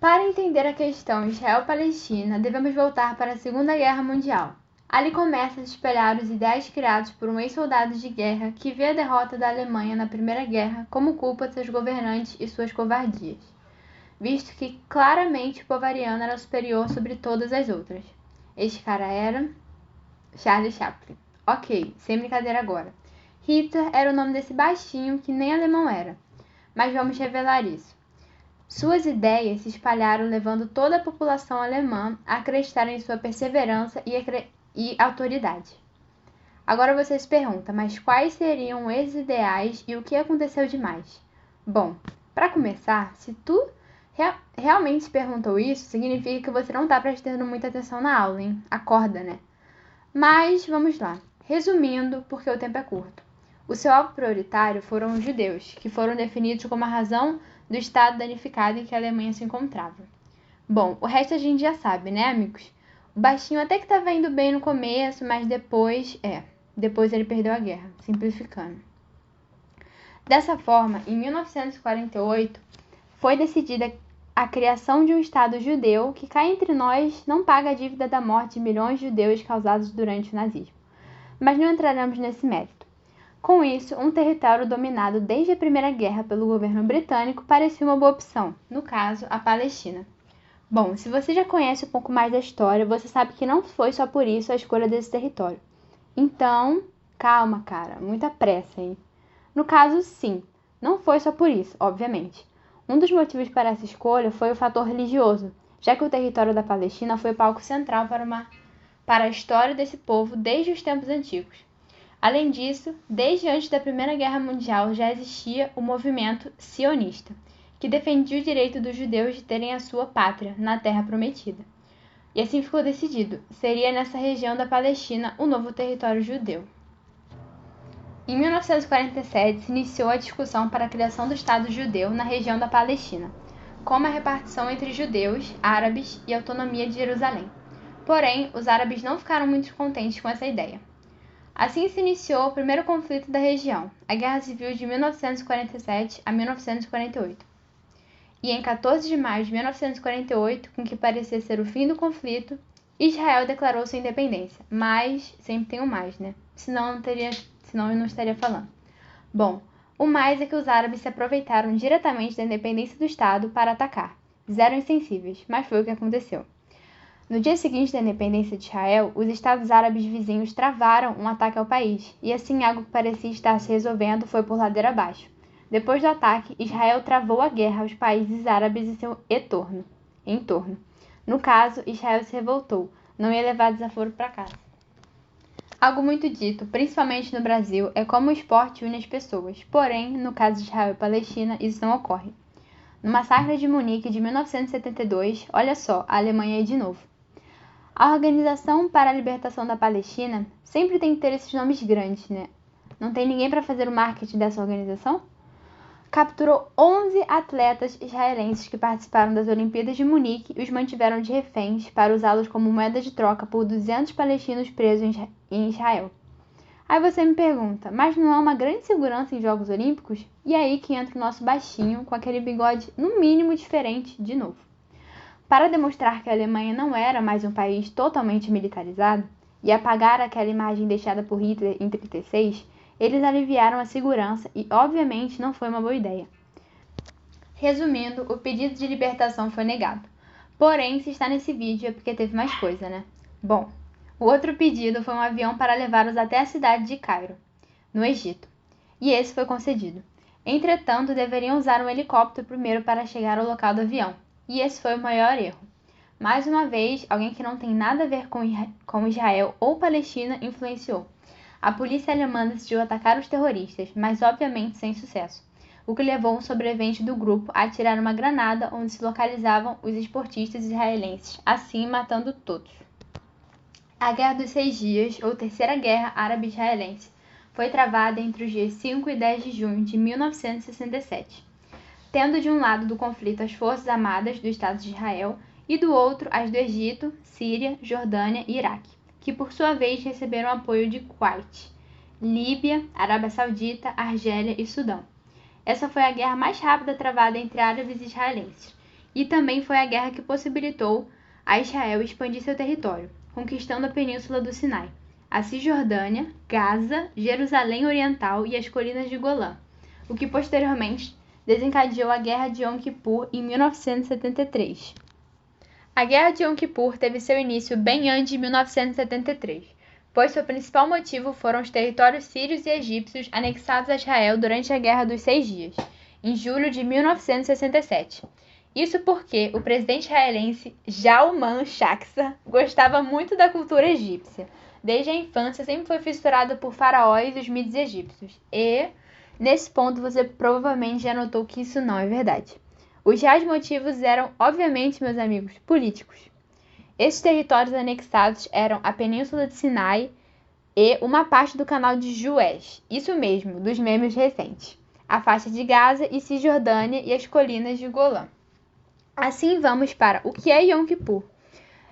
Para entender a questão Israel-Palestina, devemos voltar para a Segunda Guerra Mundial. Ali começa a se espalhar os ideais criados por um ex-soldado de guerra que vê a derrota da Alemanha na Primeira Guerra como culpa de seus governantes e suas covardias, visto que claramente o povo-ariano era superior sobre todas as outras. Este cara era Charlie Chaplin. Ok, sem brincadeira agora. Hitler era o nome desse baixinho que nem alemão era, mas vamos revelar isso. Suas ideias se espalharam levando toda a população alemã a acreditar em sua perseverança e autoridade. Agora você se pergunta, mas quais seriam esses ideais e o que aconteceu demais? Bom, para começar, se tu realmente se perguntou isso, significa que você não está prestando muita atenção na aula, hein? Acorda, né? Mas vamos lá. Resumindo, porque o tempo é curto. O seu alvo prioritário foram os judeus, que foram definidos como a razão do estado danificado em que a Alemanha se encontrava. Bom, o resto a gente já sabe, né, amigos? O baixinho até que estava indo bem no começo, mas depois ele perdeu a guerra, simplificando. Dessa forma, em 1948, foi decidida a criação de um Estado judeu que, cá entre nós, não paga a dívida da morte de milhões de judeus causados durante o nazismo. Mas não entraremos nesse mérito. Com isso, um território dominado desde a Primeira Guerra pelo governo britânico parecia uma boa opção, no caso, a Palestina. Bom, se você já conhece um pouco mais da história, você sabe que não foi só por isso a escolha desse território. Então, calma, cara, muita pressa, hein? No caso, sim, não foi só por isso, obviamente. Um dos motivos para essa escolha foi o fator religioso, já que o território da Palestina foi palco central para a história desse povo desde os tempos antigos. Além disso, desde antes da Primeira Guerra Mundial já existia o movimento sionista, que defendia o direito dos judeus de terem a sua pátria na Terra Prometida. E assim ficou decidido, seria nessa região da Palestina o novo território judeu. Em 1947 se iniciou a discussão para a criação do Estado judeu na região da Palestina, com uma repartição entre judeus, árabes e autonomia de Jerusalém. Porém, os árabes não ficaram muito contentes com essa ideia. Assim se iniciou o primeiro conflito da região, a Guerra Civil de 1947 a 1948. E em 14 de maio de 1948, com o que parecia ser o fim do conflito, Israel declarou sua independência. Mas, sempre tem um mais, né? Senão eu não estaria falando. Bom, o mais é que os árabes se aproveitaram diretamente da independência do Estado para atacar. Zero insensíveis, mas foi o que aconteceu. No dia seguinte da independência de Israel, os estados árabes vizinhos travaram um ataque ao país, e assim algo que parecia estar se resolvendo foi por ladeira abaixo. Depois do ataque, Israel travou a guerra aos países árabes e seu entorno. No caso, Israel se revoltou, não ia levar desaforo para casa. Algo muito dito, principalmente no Brasil, é como o esporte une as pessoas. Porém, no caso de Israel e Palestina, isso não ocorre. No massacre de Munique de 1972, olha só, a Alemanha aí de novo. A Organização para a Libertação da Palestina sempre tem que ter esses nomes grandes, né? Não tem ninguém para fazer o marketing dessa organização? Capturou 11 atletas israelenses que participaram das Olimpíadas de Munique e os mantiveram de reféns para usá-los como moeda de troca por 200 palestinos presos em Israel. Aí você me pergunta, mas não há uma grande segurança em Jogos Olímpicos? E aí que entra o nosso baixinho com aquele bigode no mínimo diferente de novo. Para demonstrar que a Alemanha não era mais um país totalmente militarizado e apagar aquela imagem deixada por Hitler em 1936, eles aliviaram a segurança e, obviamente, não foi uma boa ideia. Resumindo, o pedido de libertação foi negado. Porém, se está nesse vídeo é porque teve mais coisa, né? Bom, o outro pedido foi um avião para levá-los até a cidade de Cairo, no Egito. E esse foi concedido. Entretanto, deveriam usar um helicóptero primeiro para chegar ao local do avião. E esse foi o maior erro. Mais uma vez, alguém que não tem nada a ver com Israel ou Palestina influenciou. A polícia alemã decidiu atacar os terroristas, mas obviamente sem sucesso, o que levou um sobrevivente do grupo a atirar uma granada onde se localizavam os esportistas israelenses, assim matando todos. A Guerra dos 6 Dias, ou Terceira Guerra Árabe-Israelense, foi travada entre os dias 5 e 10 de junho de 1967. Tendo de um lado do conflito as Forças Armadas do Estado de Israel e do outro as do Egito, Síria, Jordânia e Iraque, que por sua vez receberam apoio de Kuwait, Líbia, Arábia Saudita, Argélia e Sudão. Essa foi a guerra mais rápida travada entre árabes e israelenses, E também foi a guerra que possibilitou a Israel expandir seu território, conquistando a Península do Sinai, a Cisjordânia, Gaza, Jerusalém Oriental e as colinas de Golã, o que posteriormente desencadeou a Guerra de Yom Kippur em 1973. A Guerra de Yom Kippur teve seu início bem antes de 1973, pois seu principal motivo foram os territórios sírios e egípcios anexados a Israel durante a Guerra dos Seis Dias, em julho de 1967. Isso porque o presidente israelense Zalman Shakar gostava muito da cultura egípcia. Desde a infância sempre foi fissurado por faraós e os mitos egípcios. E, nesse ponto, você provavelmente já notou que isso não é verdade. Os reais motivos eram, obviamente, meus amigos, políticos. Esses territórios anexados eram a Península de Sinai e uma parte do Canal de Suez, isso mesmo, dos memes recentes, a faixa de Gaza e Cisjordânia e as colinas de Golã. Assim vamos para o que é Yom Kippur.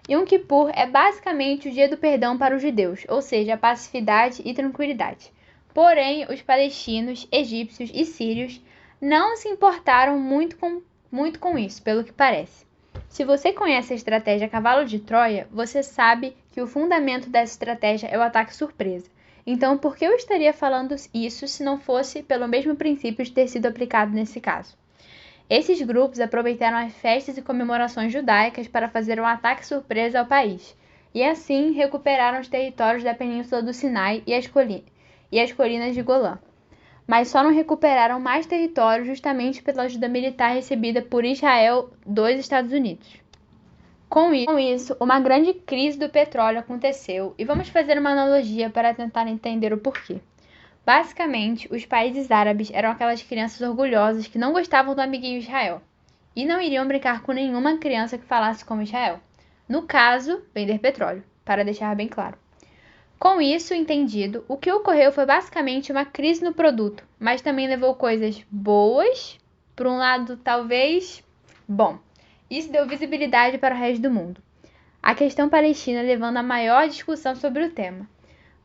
Yom Kippur é basicamente o dia do perdão para os judeus, ou seja, a pacificidade e tranquilidade. Porém, os palestinos, egípcios e sírios não se importaram muito com isso, pelo que parece. Se você conhece a estratégia Cavalo de Troia, você sabe que o fundamento dessa estratégia é o ataque surpresa. Então, por que eu estaria falando isso se não fosse pelo mesmo princípio de ter sido aplicado nesse caso? Esses grupos aproveitaram as festas e comemorações judaicas para fazer um ataque surpresa ao país, e assim recuperaram os territórios da Península do Sinai e as colinas de Golã. Mas só não recuperaram mais território justamente pela ajuda militar recebida por Israel dos Estados Unidos. Com isso, uma grande crise do petróleo aconteceu, e vamos fazer uma analogia para tentar entender o porquê. Basicamente, os países árabes eram aquelas crianças orgulhosas que não gostavam do amiguinho Israel, e não iriam brincar com nenhuma criança que falasse como Israel. No caso, vender petróleo, para deixar bem claro. Com isso entendido, o que ocorreu foi basicamente uma crise no produto, mas também levou coisas boas, por um lado talvez bom. Isso deu visibilidade para o resto do mundo. A questão palestina levando a maior discussão sobre o tema.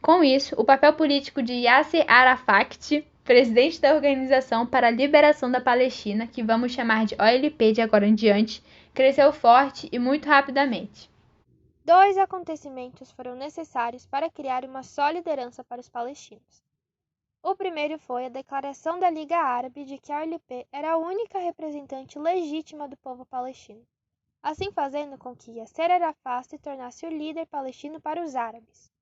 Com isso, o papel político de Yasser Arafat, presidente da Organização para a Liberação da Palestina, que vamos chamar de OLP de agora em diante, cresceu forte e muito rapidamente. Dois acontecimentos foram necessários para criar uma sólida herança para os palestinos. O primeiro foi a declaração da Liga Árabe de que a OLP era a única representante legítima do povo palestino, assim fazendo com que Yasser Arafat se tornasse o líder palestino para os árabes.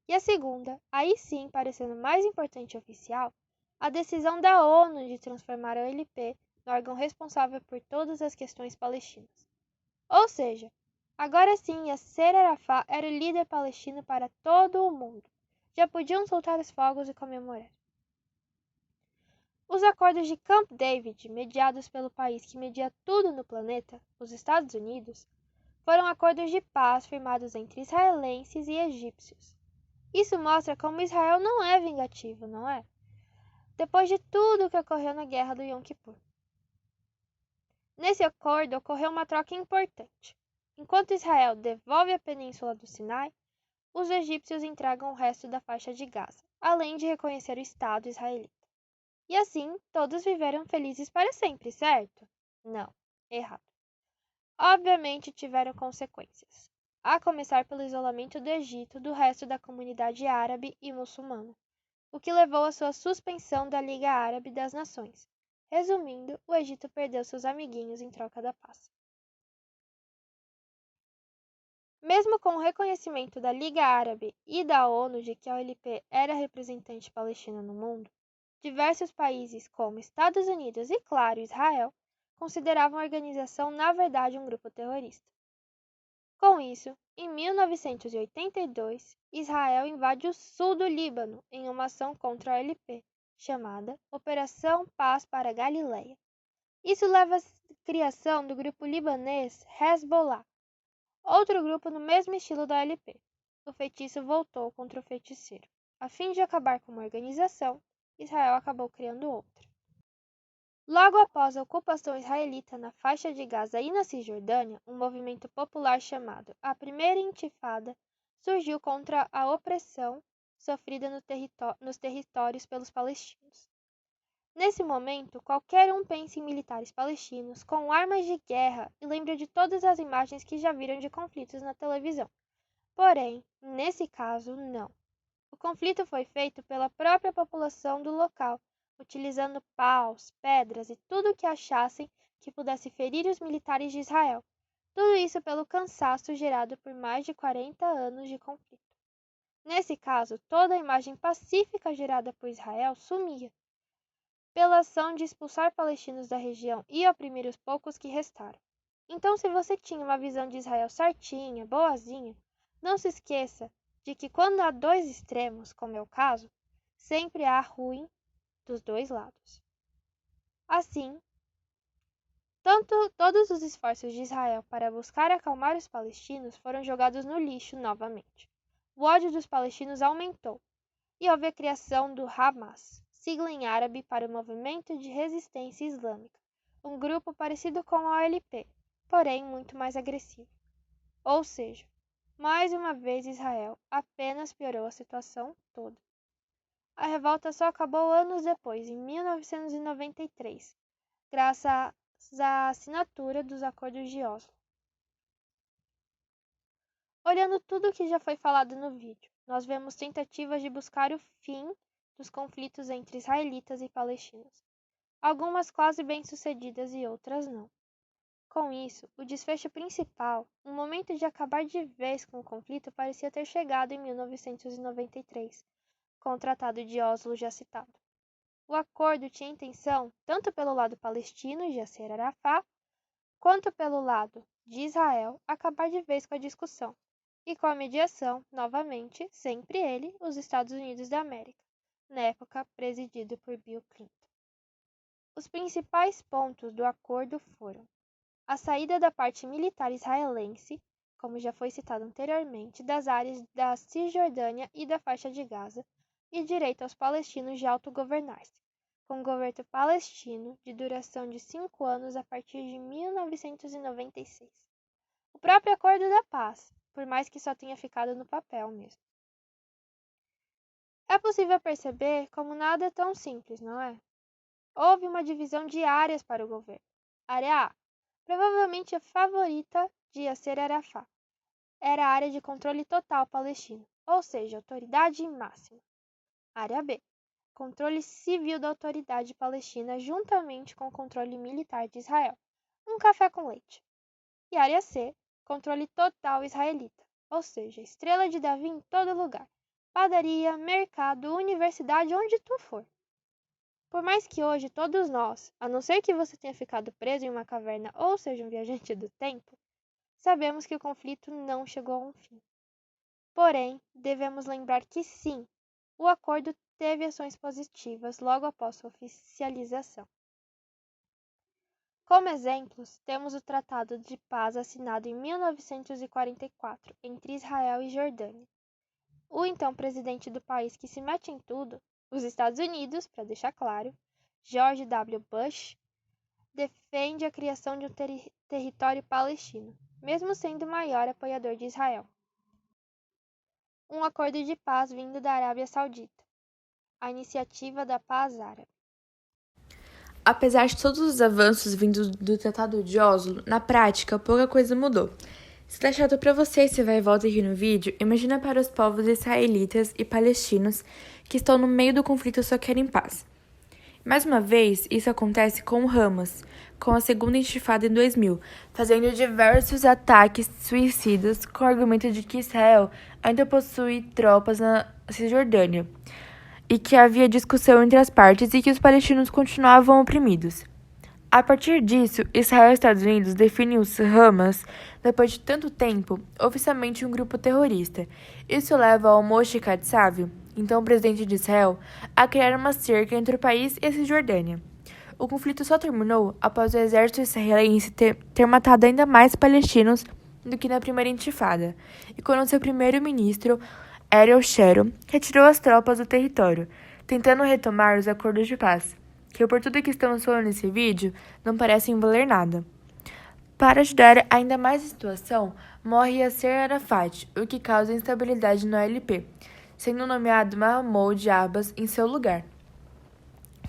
E a segunda, aí sim parecendo mais importante e oficial, a decisão da ONU de transformar a OLP no órgão responsável por todas as questões palestinas. Ou seja, agora sim Yasser Arafat era o líder palestino para todo o mundo. Já podiam soltar os fogos e comemorar. Os acordos de Camp David, mediados pelo país que media tudo no planeta, os Estados Unidos, foram acordos de paz firmados entre israelenses e egípcios. Isso mostra como Israel não é vingativo, não é? Depois de tudo o que ocorreu na Guerra do Yom Kippur. Nesse acordo ocorreu uma troca importante. Enquanto Israel devolve a Península do Sinai, os egípcios entregam o resto da faixa de Gaza, além de reconhecer o Estado israelita. E assim, todos viveram felizes para sempre, certo? Não, errado. Obviamente tiveram consequências, a começar pelo isolamento do Egito do resto da comunidade árabe e muçulmana, o que levou à sua suspensão da Liga Árabe das Nações. Resumindo, o Egito perdeu seus amiguinhos em troca da paz. Mesmo com o reconhecimento da Liga Árabe e da ONU de que a OLP era a representante palestina no mundo, diversos países, como Estados Unidos e, claro, Israel, consideravam a organização na verdade um grupo terrorista. Com isso, em 1982, Israel invade o sul do Líbano em uma ação contra a OLP, chamada Operação Paz para Galileia. Isso leva à criação do grupo libanês Hezbollah, outro grupo no mesmo estilo da OLP. O feitiço voltou contra o feiticeiro. A fim de acabar com uma organização, Israel acabou criando outra. Logo após a ocupação israelita na faixa de Gaza e na Cisjordânia, um movimento popular chamado a Primeira Intifada surgiu contra a opressão sofrida nos territórios pelos palestinos. Nesse momento, qualquer um pensa em militares palestinos com armas de guerra e lembra de todas as imagens que já viram de conflitos na televisão. Porém, nesse caso, não. O conflito foi feito pela própria população do local, utilizando paus, pedras e tudo o que achassem que pudesse ferir os militares de Israel. Tudo isso pelo cansaço gerado por mais de 40 anos de conflito. Nesse caso, toda a imagem pacífica gerada por Israel sumia, pela ação de expulsar palestinos da região e oprimir os poucos que restaram. Então, se você tinha uma visão de Israel certinha, boazinha, não se esqueça de que quando há dois extremos, como é o caso, sempre há ruim dos dois lados. Assim, todos os esforços de Israel para buscar acalmar os palestinos foram jogados no lixo novamente. O ódio dos palestinos aumentou e houve a criação do Hamas, sigla em árabe para o Movimento de Resistência Islâmica, um grupo parecido com a OLP, porém muito mais agressivo. Ou seja, mais uma vez Israel apenas piorou a situação toda. A revolta só acabou anos depois, em 1993, graças à assinatura dos Acordos de Oslo. Olhando tudo o que já foi falado no vídeo, nós vemos tentativas de buscar o fim dos conflitos entre israelitas e palestinos, algumas quase bem-sucedidas e outras não. Com isso, o desfecho principal, um momento de acabar de vez com o conflito, parecia ter chegado em 1993, com o Tratado de Oslo já citado. O acordo tinha intenção, tanto pelo lado palestino, Yasser Arafat, quanto pelo lado de Israel, acabar de vez com a discussão, e com a mediação, novamente, sempre ele, os Estados Unidos da América, na época presidido por Bill Clinton. Os principais pontos do acordo foram a saída da parte militar israelense, como já foi citado anteriormente, das áreas da Cisjordânia e da faixa de Gaza, e direito aos palestinos de autogovernar-se, com um governo palestino de duração de 5 anos a partir de 1996. O próprio Acordo da Paz, por mais que só tenha ficado no papel mesmo. É possível perceber como nada é tão simples, não é? Houve uma divisão de áreas para o governo. Área A, provavelmente a favorita de Yasser Arafat, era a área de controle total palestino, ou seja, autoridade máxima. Área B, controle civil da autoridade palestina juntamente com o controle militar de Israel, um café com leite. E área C, controle total israelita, ou seja, estrela de Davi em todo lugar, padaria, mercado, universidade, onde tu for. Por mais que hoje todos nós, a não ser que você tenha ficado preso em uma caverna ou seja um viajante do tempo, sabemos que o conflito não chegou a um fim. Porém, devemos lembrar que sim, o acordo teve ações positivas logo após sua oficialização. Como exemplos, temos o Tratado de Paz assinado em 1944 entre Israel e Jordânia. O então presidente do país que se mete em tudo, os Estados Unidos, para deixar claro, George W. Bush, defende a criação de um território palestino, mesmo sendo o maior apoiador de Israel. Um acordo de paz vindo da Arábia Saudita, a Iniciativa da Paz Árabe. Apesar de todos os avanços vindos do Tratado de Oslo, na prática pouca coisa mudou. Se tá chato pra você esse vai e volta aqui no vídeo, imagina para os povos israelitas e palestinos que estão no meio do conflito e só querem paz. Mais uma vez, isso acontece com o Hamas, com a segunda intifada em 2000, fazendo diversos ataques suicidas com o argumento de que Israel ainda possui tropas na Cisjordânia e que havia discussão entre as partes e que os palestinos continuavam oprimidos. A partir disso, Israel e Estados Unidos definem os Hamas, depois de tanto tempo, oficialmente um grupo terrorista. Isso leva ao Moshe Katsav, então presidente de Israel, a criar uma cerca entre o país e a Cisjordânia. O conflito só terminou após o exército israelense ter matado ainda mais palestinos do que na primeira intifada, e quando seu primeiro-ministro, Ariel Sharon, retirou as tropas do território, tentando retomar os acordos de paz, que por tudo que estamos falando nesse vídeo, não parecem valer nada. Para ajudar ainda mais a situação, morre Yasser Arafat, o que causa instabilidade na OLP, sendo nomeado Mahmoud Abbas em seu lugar.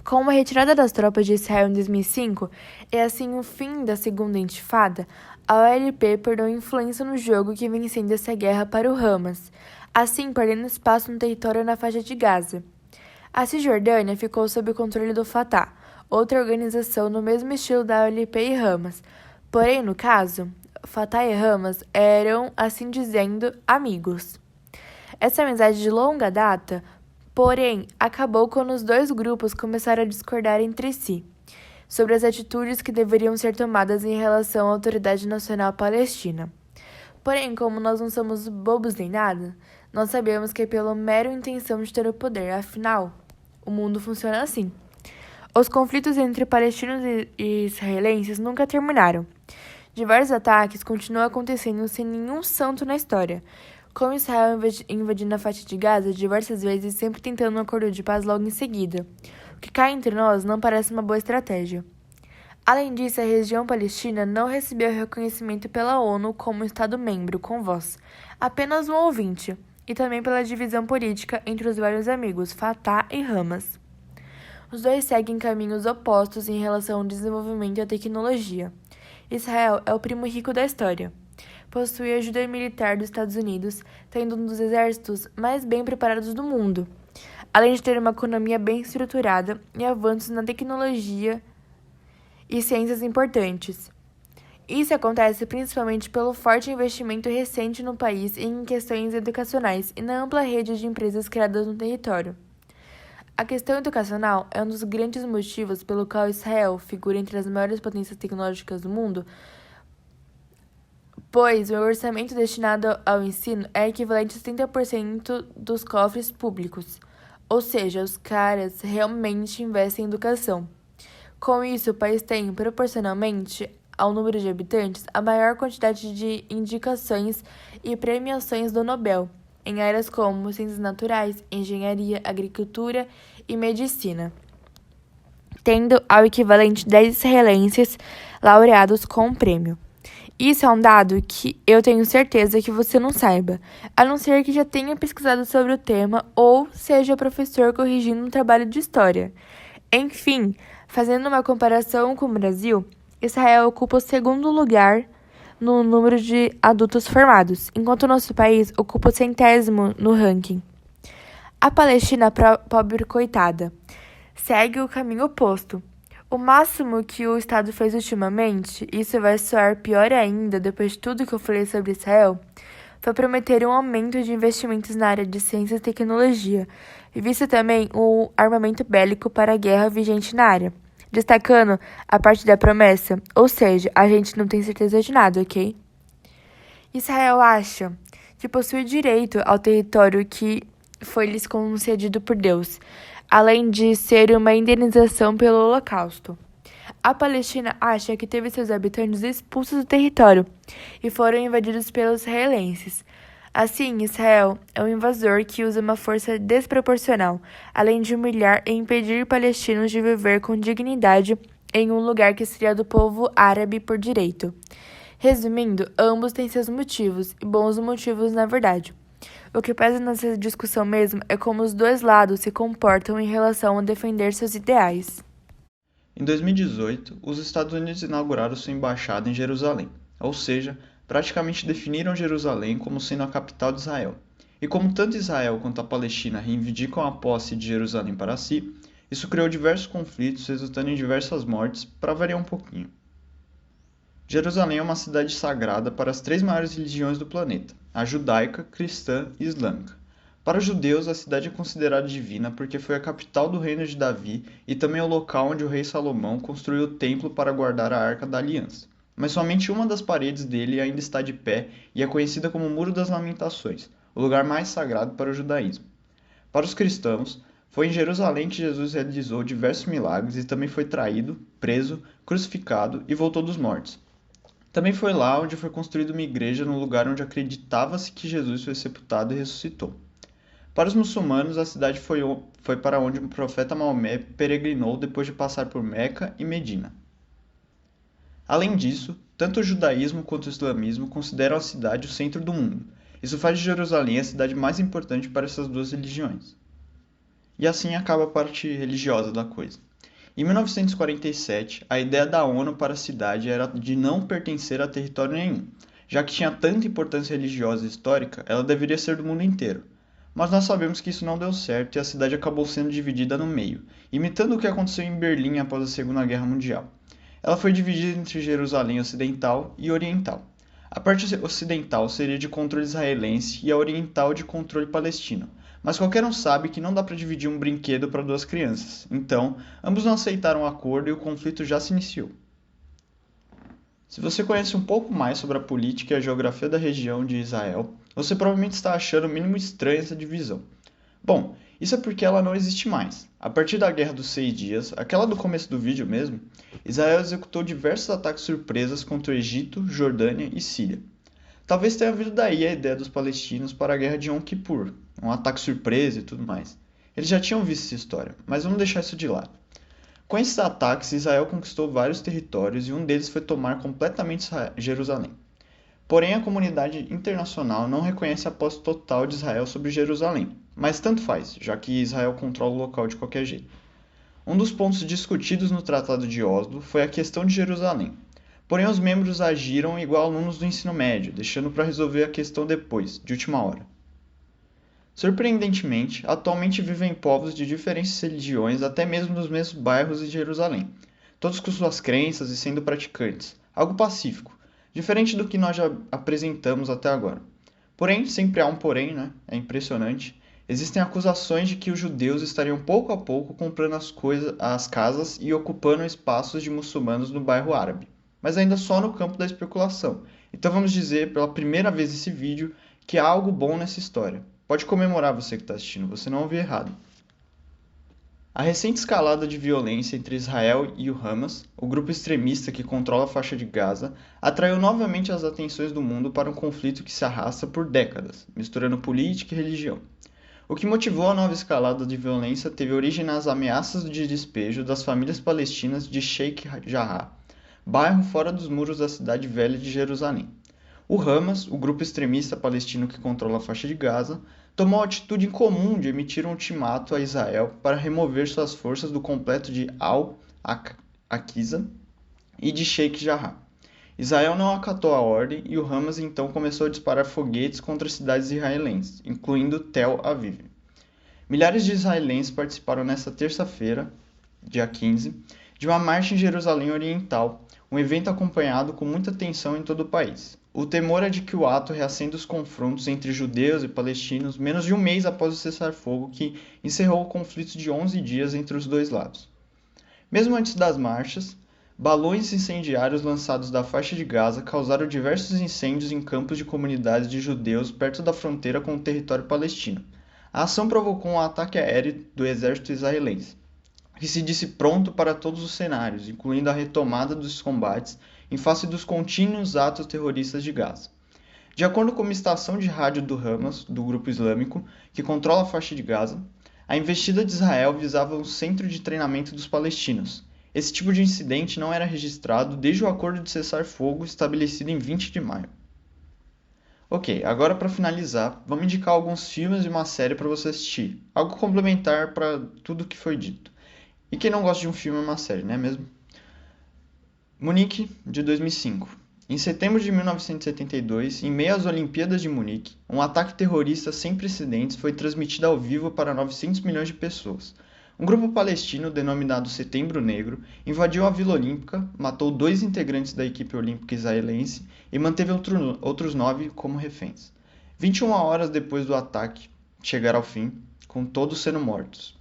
Com a retirada das tropas de Israel em 2005 e assim o fim da Segunda Intifada, a OLP perdeu influência no jogo que vem sendo essa guerra para o Hamas, assim perdendo espaço no território na faixa de Gaza. A Cisjordânia ficou sob o controle do Fatah, outra organização no mesmo estilo da OLP e Hamas. Porém, no caso, Fatah e Hamas eram, assim dizendo, amigos. Essa amizade de longa data, porém, acabou quando os dois grupos começaram a discordar entre si sobre as atitudes que deveriam ser tomadas em relação à Autoridade Nacional Palestina. Porém, como nós não somos bobos nem nada, nós sabemos que é pela mera intenção de ter o poder, afinal, o mundo funciona assim. Os conflitos entre palestinos e israelenses nunca terminaram. Diversos ataques continuam acontecendo sem nenhum santo na história, com Israel invadindo a faixa de Gaza diversas vezes, sempre tentando um acordo de paz logo em seguida. O que cá entre nós não parece uma boa estratégia. Além disso, a região palestina não recebeu reconhecimento pela ONU como Estado-membro com voz, apenas um ouvinte, e também pela divisão política entre os vários amigos, Fatah e Hamas. Os dois seguem caminhos opostos em relação ao desenvolvimento e à tecnologia. Israel é o primo rico da história. Possui ajuda militar dos Estados Unidos, tendo um dos exércitos mais bem preparados do mundo, além de ter uma economia bem estruturada e avanços na tecnologia e ciências importantes. Isso acontece principalmente pelo forte investimento recente no país em questões educacionais e na ampla rede de empresas criadas no território. A questão educacional é um dos grandes motivos pelo qual Israel figura entre as maiores potências tecnológicas do mundo, pois o orçamento destinado ao ensino é equivalente a 30% dos cofres públicos, ou seja, os caras realmente investem em educação. Com isso, o país tem, proporcionalmente ao número de habitantes, a maior quantidade de indicações e premiações do Nobel, em áreas como ciências naturais, engenharia, agricultura e medicina, tendo ao equivalente 10 israelenses laureados com o prêmio. Isso é um dado que eu tenho certeza que você não saiba, a não ser que já tenha pesquisado sobre o tema ou seja professor corrigindo um trabalho de história. Enfim, fazendo uma comparação com o Brasil, Israel ocupa o segundo lugar no número de adultos formados, enquanto o nosso país ocupa o 100º no ranking. A Palestina, pobre coitada, segue o caminho oposto. O máximo que o Estado fez ultimamente, isso vai soar pior ainda depois de tudo que eu falei sobre Israel, foi prometer um aumento de investimentos na área de ciência e tecnologia, e visto também o armamento bélico para a guerra vigente na área, destacando a parte da promessa, ou seja, a gente não tem certeza de nada, ok? Israel acha que possui direito ao território que foi lhes concedido por Deus, além de ser uma indenização pelo Holocausto. A Palestina acha que teve seus habitantes expulsos do território e foram invadidos pelos israelenses. Assim, Israel é um invasor que usa uma força desproporcional, além de humilhar e impedir palestinos de viver com dignidade em um lugar que seria do povo árabe por direito. Resumindo, ambos têm seus motivos, e bons motivos na verdade. O que pesa nessa discussão mesmo é como os dois lados se comportam em relação a defender seus ideais. Em 2018, os Estados Unidos inauguraram sua embaixada em Jerusalém, ou seja, praticamente definiram Jerusalém como sendo a capital de Israel. E como tanto Israel quanto a Palestina reivindicam a posse de Jerusalém para si, isso criou diversos conflitos, resultando em diversas mortes, para variar um pouquinho. Jerusalém é uma cidade sagrada para as três maiores religiões do planeta, a judaica, cristã e islâmica. Para os judeus, a cidade é considerada divina porque foi a capital do reino de Davi e também o local onde o rei Salomão construiu o templo para guardar a Arca da Aliança. Mas somente uma das paredes dele ainda está de pé e é conhecida como Muro das Lamentações, o lugar mais sagrado para o judaísmo. Para os cristãos, foi em Jerusalém que Jesus realizou diversos milagres e também foi traído, preso, crucificado e voltou dos mortos. Também foi lá onde foi construída uma igreja no lugar onde acreditava-se que Jesus foi sepultado e ressuscitou. Para os muçulmanos, a cidade foi para onde o profeta Maomé peregrinou depois de passar por Meca e Medina. Além disso, tanto o judaísmo quanto o islamismo consideram a cidade o centro do mundo. Isso faz de Jerusalém a cidade mais importante para essas duas religiões. E assim acaba a parte religiosa da coisa. Em 1947, a ideia da ONU para a cidade era de não pertencer a território nenhum. Já que tinha tanta importância religiosa e histórica, ela deveria ser do mundo inteiro. Mas nós sabemos que isso não deu certo e a cidade acabou sendo dividida no meio, imitando o que aconteceu em Berlim após a Segunda Guerra Mundial. Ela foi dividida entre Jerusalém Ocidental e Oriental. A parte ocidental seria de controle israelense e a oriental de controle palestino. Mas qualquer um sabe que não dá para dividir um brinquedo para duas crianças. Então, ambos não aceitaram o acordo e o conflito já se iniciou. Se você conhece um pouco mais sobre a política e a geografia da região de Israel, você provavelmente está achando o mínimo estranha essa divisão. Bom, isso é porque ela não existe mais. A partir da Guerra dos 6 Dias, aquela do começo do vídeo mesmo, Israel executou diversos ataques surpresas contra o Egito, Jordânia e Síria. Talvez tenha vindo daí a ideia dos palestinos para a Guerra de Yom Kippur, um ataque surpresa e tudo mais. Eles já tinham visto essa história, mas vamos deixar isso de lado. Com esses ataques, Israel conquistou vários territórios e um deles foi tomar completamente Jerusalém. Porém, a comunidade internacional não reconhece a posse total de Israel sobre Jerusalém, mas tanto faz, já que Israel controla o local de qualquer jeito. Um dos pontos discutidos no Tratado de Oslo foi a questão de Jerusalém. Porém, os membros agiram igual alunos do ensino médio, deixando para resolver a questão depois, de última hora. Surpreendentemente, atualmente vivem povos de diferentes religiões até mesmo nos mesmos bairros de Jerusalém, todos com suas crenças e sendo praticantes, algo pacífico, diferente do que nós já apresentamos até agora. Porém, sempre há um porém, né? É impressionante. Existem acusações de que os judeus estariam pouco a pouco comprando as casas e ocupando espaços de muçulmanos no bairro árabe, mas ainda só no campo da especulação. Então vamos dizer, pela primeira vez nesse vídeo, que há algo bom nessa história. Pode comemorar você que está assistindo, você não ouviu errado. A recente escalada de violência entre Israel e o Hamas, o grupo extremista que controla a faixa de Gaza, atraiu novamente as atenções do mundo para um conflito que se arrasta por décadas, misturando política e religião. O que motivou a nova escalada de violência teve origem nas ameaças de despejo das famílias palestinas de Sheikh Jarrah, bairro fora dos muros da cidade velha de Jerusalém. O Hamas, o grupo extremista palestino que controla a faixa de Gaza, tomou a atitude incomum de emitir um ultimato a Israel para remover suas forças do complexo de Al-Aqsa e de Sheikh Jarrah. Israel não acatou a ordem e o Hamas então começou a disparar foguetes contra cidades israelenses, incluindo Tel Aviv. Milhares de israelenses participaram nesta terça-feira, dia 15, de uma marcha em Jerusalém Oriental, um evento acompanhado com muita tensão em todo o país. O temor é de que o ato reacenda os confrontos entre judeus e palestinos menos de um mês após o cessar-fogo que encerrou o conflito de 11 dias entre os dois lados. Mesmo antes das marchas, balões incendiários lançados da faixa de Gaza causaram diversos incêndios em campos de comunidades de judeus perto da fronteira com o território palestino. A ação provocou um ataque aéreo do exército israelense, que se disse pronto para todos os cenários, incluindo a retomada dos combates em face dos contínuos atos terroristas de Gaza. De acordo com uma estação de rádio do Hamas, do grupo islâmico, que controla a faixa de Gaza, a investida de Israel visava um centro de treinamento dos palestinos. Esse tipo de incidente não era registrado desde o acordo de cessar-fogo estabelecido em 20 de maio. Ok, agora para finalizar, vamos indicar alguns filmes e uma série para você assistir, algo complementar para tudo que foi dito. E quem não gosta de um filme ou uma série, não é mesmo? Munique, de 2005. Em setembro de 1972, em meio às Olimpíadas de Munique, um ataque terrorista sem precedentes foi transmitido ao vivo para 900 milhões de pessoas. Um grupo palestino, denominado Setembro Negro, invadiu a Vila Olímpica, matou 2 integrantes da equipe olímpica israelense e manteve outros 9 como reféns. 21 horas depois do ataque chegar ao fim, com todos sendo mortos.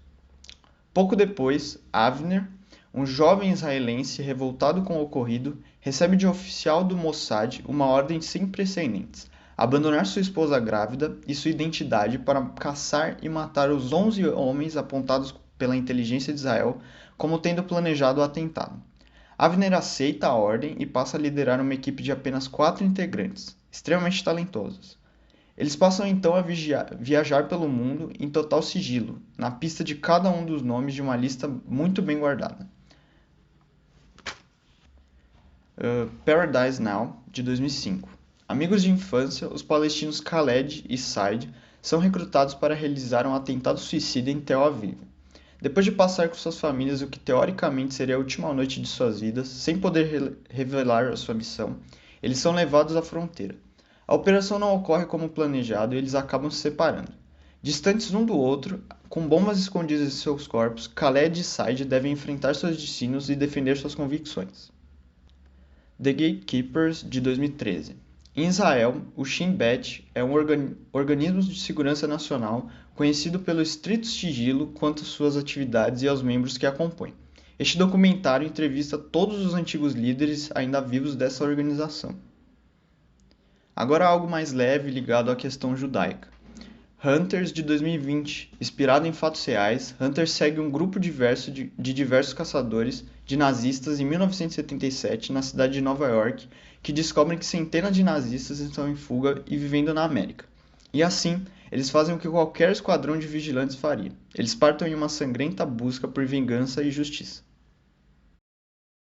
Pouco depois, Avner, um jovem israelense revoltado com o ocorrido, recebe de oficial do Mossad uma ordem sem precedentes: abandonar sua esposa grávida e sua identidade para caçar e matar os 11 homens apontados pela inteligência de Israel como tendo planejado o atentado. Avner aceita a ordem e passa a liderar uma equipe de apenas 4 integrantes, extremamente talentosos. Eles passam então a viajar pelo mundo em total sigilo, na pista de cada um dos nomes de uma lista muito bem guardada. Paradise Now, de 2005. Amigos de infância, os palestinos Khaled e Said são recrutados para realizar um atentado suicida em Tel Aviv. Depois de passar com suas famílias o que teoricamente seria a última noite de suas vidas, sem poder revelar a sua missão, eles são levados à fronteira. A operação não ocorre como planejado e eles acabam se separando. Distantes um do outro, com bombas escondidas em seus corpos, Khaled e Said devem enfrentar seus destinos e defender suas convicções. The Gatekeepers, de 2013. Em Israel, o Shin Bet é um organismo de segurança nacional conhecido pelo estrito sigilo quanto às suas atividades e aos membros que a compõem. Este documentário entrevista todos os antigos líderes ainda vivos dessa organização. Agora algo mais leve ligado à questão judaica. Hunters, de 2020. Inspirado em fatos reais, Hunters segue um grupo diverso de diversos caçadores de nazistas em 1977 na cidade de Nova York, que descobrem que centenas de nazistas estão em fuga e vivendo na América. E assim, eles fazem o que qualquer esquadrão de vigilantes faria. Eles partem em uma sangrenta busca por vingança e justiça.